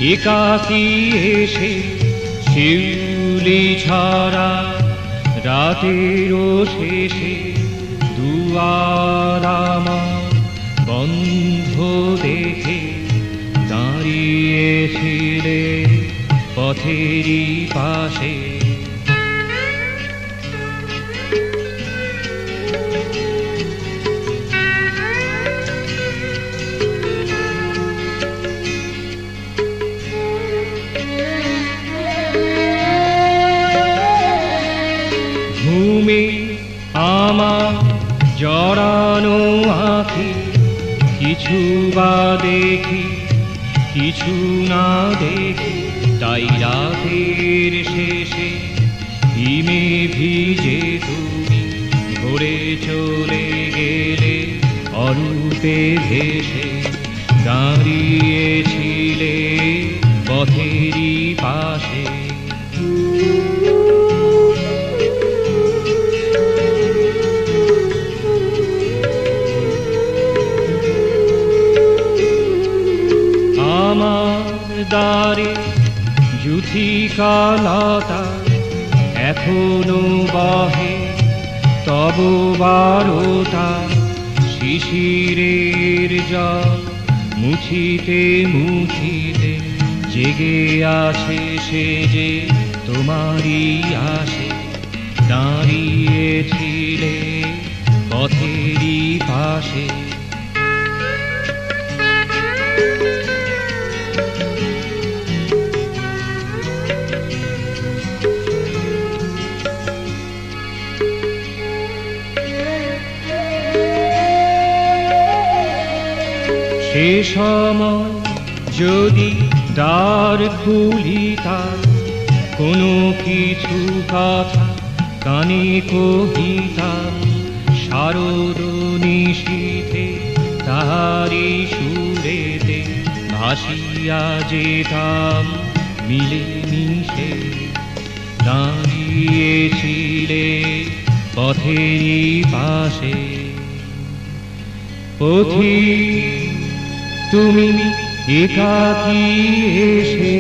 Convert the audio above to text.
একাকী এসে শিউলি ছড়া রাতেরও শেষে দুয়ার আমার বন্ধ দেখে দাঁড়িয়েছিলে পথেরই পাশে। ঘুমে আমার জড়ানো আঁখি কিছু বা দেখি কিছু না দেখি, তাই রাতের শেষে হিমে ভিজে তুমি ভোরে চলে গেলে অরূপে ভেসে। দাঁড়িয়েছিলে পথেরই পাশে। আমার দ্বারে যুথিকালতা এখনো বহে তব বারতা। শিশিরের জল মুছিতে মুছিতে জেগে আছে সে যে তোমারই আসে। দাঁড়িয়েছিলে পথেরই পাশে। সে সময় যদি দ্বার খুলিতাম, কোনো কিছু কথা কানে কহিতাম, শারদ নিশীথে তাহারি সুরেতে ভাসিয়া যেতাম মিলে মিশে। দাঁড়িয়েছিলে পথেরই পাশে। পথিক তুমি একাকী এসে